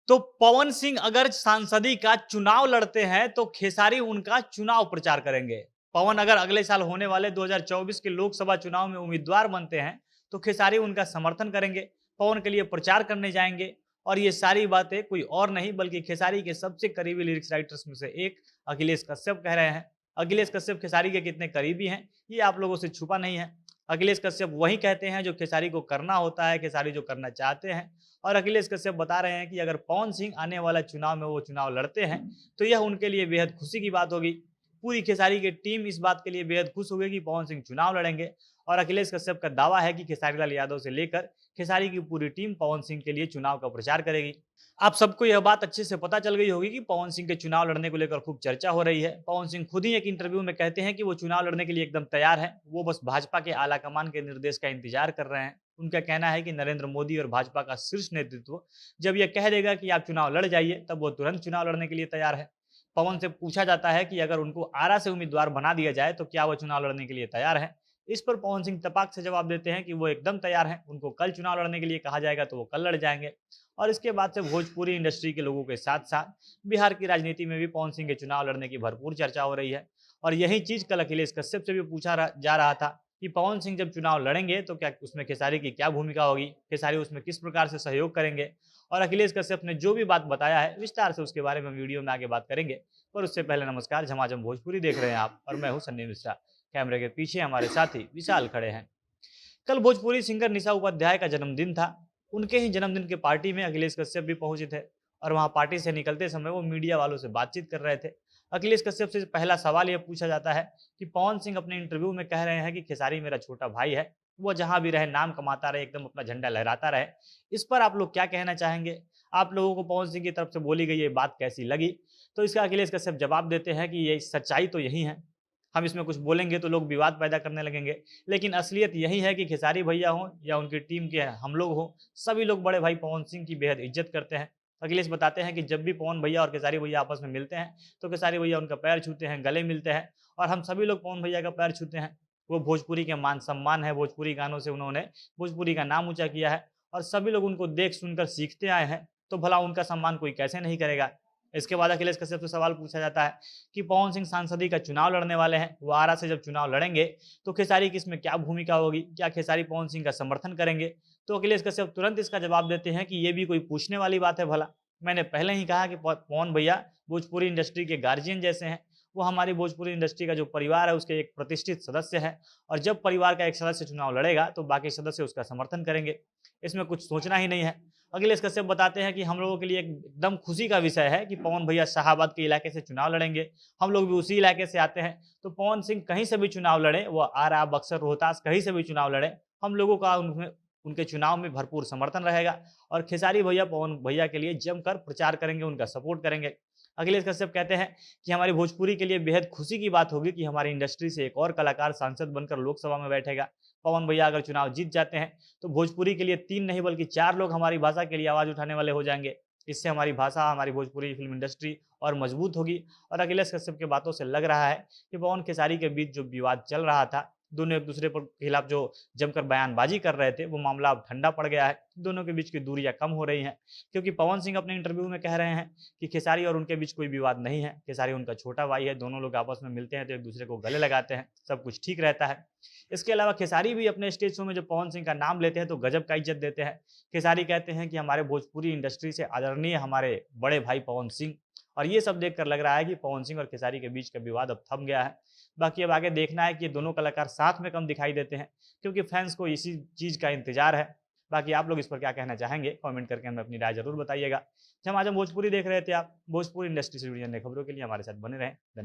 तो पवन सिंह अगर सांसदी का चुनाव लड़ते हैं तो खेसारी उनका चुनाव प्रचार करेंगे। पवन अगर अगले साल होने वाले 2024 के लोकसभा चुनाव में उम्मीदवार बनते हैं तो खेसारी उनका समर्थन करेंगे, पवन के लिए प्रचार करने जाएंगे। और ये सारी बातें कोई और नहीं बल्कि खेसारी के सबसे करीबी लिरिक्स राइटर्स में से एक अखिलेश कश्यप कह रहे हैं। अखिलेश कश्यप खेसारी के कितने करीबी हैं ये आप लोगों से छुपा नहीं है। अखिलेश कश्यप वही कहते हैं जो खेसारी को करना होता है, खेसारी जो करना चाहते हैं। और अखिलेश कश्यप बता रहे हैं कि अगर पवन सिंह आने वाला चुनाव में वो चुनाव लड़ते हैं तो यह उनके लिए बेहद खुशी की बात होगी। पूरी खेसारी की टीम इस बात के लिए बेहद खुश होगी कि पवन सिंह चुनाव लड़ेंगे। और अखिलेश कश्यप का दावा है कि खेसारी लाल यादव से लेकर खेसारी की पूरी टीम पवन सिंह के लिए चुनाव का प्रचार करेगी। आप सबको यह बात अच्छे से पता चल गई होगी कि पवन सिंह के चुनाव लड़ने को लेकर खूब चर्चा हो रही है। पवन सिंह खुद ही एक इंटरव्यू में कहते हैं कि वो चुनाव लड़ने के लिए एकदम तैयार हैं, वो बस भाजपा के आलाकमान के निर्देश का इंतजार कर रहे हैं। उनका कहना है कि नरेंद्र मोदी और भाजपा का शीर्ष नेतृत्व जब यह कह देगा कि आप चुनाव लड़ जाइए तब वो तुरंत चुनाव लड़ने के लिए तैयार है। पवन से पूछा जाता है कि अगर उनको आरा से उम्मीदवार बना दिया जाए तो क्या वो चुनाव लड़ने के लिए तैयार है। इस पर पवन सिंह तपाक से जवाब देते हैं कि वो एकदम तैयार हैं, उनको कल चुनाव लड़ने के लिए कहा जाएगा तो वो कल लड़ जाएंगे। और इसके बाद से भोजपुरी इंडस्ट्री के लोगों के साथ साथ बिहार की राजनीति में भी पवन सिंह के चुनाव लड़ने की भरपूर चर्चा हो रही है। और यही चीज कल अखिलेश कश्यप से भी पूछा जा रहा था कि पवन सिंह जब चुनाव लड़ेंगे तो क्या उसमें खेसारी की क्या भूमिका होगी, खेसारी उसमें किस प्रकार से सहयोग करेंगे। और अखिलेश कश्यप ने जो भी बात बताया है विस्तार से उसके बारे में वीडियो में आगे बात करेंगे। पर उससे पहले नमस्कार, झमाझम भोजपुरी देख रहे हैं आप और मैं हूं सन्नी मिश्रा। कैमरे के पीछे हमारे साथी विशाल खड़े हैं। कल भोजपुरी सिंगर निशा उपाध्याय का जन्मदिन था। उनके ही जन्मदिन के पार्टी में अखिलेश कश्यप भी पहुंचे थे और वहां पार्टी से निकलते समय वो मीडिया वालों से बातचीत कर रहे थे। अखिलेश कश्यप से पहला सवाल यह पूछा जाता है कि पवन सिंह अपने इंटरव्यू में कह रहे हैं कि खेसारी मेरा छोटा भाई है, वो जहां भी रहे नाम कमाता रहे, एकदम अपना झंडा लहराता रहे। इस पर आप लोग क्या कहना चाहेंगे? आप लोगों को पवन सिंह की तरफ से बोली गई ये बात कैसी लगी? तो इसका अखिलेश कश्यप जवाब देते हैं कि ये सच्चाई तो यही है, हम इसमें कुछ बोलेंगे तो लोग विवाद पैदा करने लगेंगे। लेकिन असलियत यही है कि खेसारी भैया हों या उनकी टीम के हम लोग हों, सभी लोग बड़े भाई पवन सिंह की बेहद इज्जत करते हैं। अखिलेश बताते हैं कि जब भी पवन भैया और खेसारी भैया आपस में मिलते हैं तो खेसारी भैया उनका पैर छूते हैं, गले मिलते हैं और हम सभी लोग पवन भैया का पैर छूते हैं। वो भोजपुरी के मान सम्मान है, भोजपुरी गानों से उन्होंने भोजपुरी का नाम ऊंचा किया है और सभी लोग उनको देख सुनकर सीखते आए हैं, तो भला उनका सम्मान कोई कैसे नहीं करेगा। इसके बाद अखिलेश कश्यप से सवाल पूछा जाता है कि पवन सिंह सांसदी का चुनाव लड़ने वाले हैं, वो आरा से जब चुनाव लड़ेंगे तो खेसारी की इसमें क्या भूमिका होगी, क्या खेसारी पवन सिंह का समर्थन करेंगे? तो अखिलेश कश्यप तुरंत इसका जवाब देते हैं कि ये भी कोई पूछने वाली बात है भला। मैंने पहले ही कहा कि पवन भैया भोजपुरी इंडस्ट्री के गार्जियन जैसे हैं, वो हमारी भोजपुरी इंडस्ट्री का जो परिवार है उसके एक प्रतिष्ठित सदस्य है और जब परिवार का एक सदस्य चुनाव लड़ेगा तो बाकी सदस्य उसका समर्थन करेंगे, इसमें कुछ सोचना ही नहीं है। अखिलेश कश्यप बताते हैं कि हम लोगों के लिए एकदम खुशी का विषय है कि पवन भैया शाहाबाद के इलाके से चुनाव लड़ेंगे, हम लोग भी उसी इलाके से आते हैं। तो पवन सिंह कहीं से भी चुनाव लड़े, वो आरा, बक्सर, रोहतास कहीं से भी चुनाव लड़े, हम लोगों का उनमें उनके चुनाव में भरपूर समर्थन रहेगा और खेसारी भैया पवन भैया के लिए जमकर प्रचार करेंगे, उनका सपोर्ट करेंगे। अखिलेश कश्यप कहते हैं कि हमारी भोजपुरी के लिए बेहद खुशी की बात होगी कि हमारी इंडस्ट्री से एक और कलाकार सांसद बनकर लोकसभा में बैठेगा। पवन भैया अगर चुनाव जीत जाते हैं तो भोजपुरी के लिए 3 नहीं बल्कि 4 लोग हमारी भाषा के लिए आवाज़ उठाने वाले हो जाएँगे। इससे हमारी भाषा, हमारी भोजपुरी फ़िल्म इंडस्ट्री और मजबूत होगी। और अखिलेश कश्यप की बातों से लग रहा है कि पवन खेसारी के बीच जो विवाद चल रहा था, दोनों एक-दूसरे पर खिलाफ जो जमकर बयानबाज़ी कर रहे थे, वो मामला अब ठंडा पड़ गया है। दोनों के बीच की दूरियाँ कम हो रही हैं क्योंकि पवन सिंह अपने इंटरव्यू में कह रहे हैं कि खेसारी और उनके बीच कोई विवाद नहीं है। खेसारी उनका छोटा भाई है, दोनों लोग आपस में मिलते हैं तो एक-दूसरे को गले लगाते हैं, सब कुछ ठीक रहता है। इसके अलावा खेसारी भी अपने स्टेज शो में जब पवन सिंह का नाम लेते हैं तो गजब का इज्जत देते हैं। खेसारी कहते हैं कि हमारे भोजपुरी इंडस्ट्री से आदरणीय हमारे बड़े भाई पवन सिंह। और ये सब देखकर लग रहा है कि पवन सिंह और खेसारी के बीच का विवाद अब थम गया है। बाकी अब आगे देखना है कि ये दोनों कलाकार साथ में कम दिखाई देते हैं क्योंकि फैंस को इसी चीज़ का इंतजार है। बाकी आप लोग इस पर क्या कहना चाहेंगे? कमेंट करके हमें अपनी राय ज़रूर बताइएगा। जब आज हम भोजपुरी देख रहे थे आप, भोजपुरी इंडस्ट्री से जुड़ी अन्य खबरों के लिए हमारे साथ बने रहें। धन्यवाद।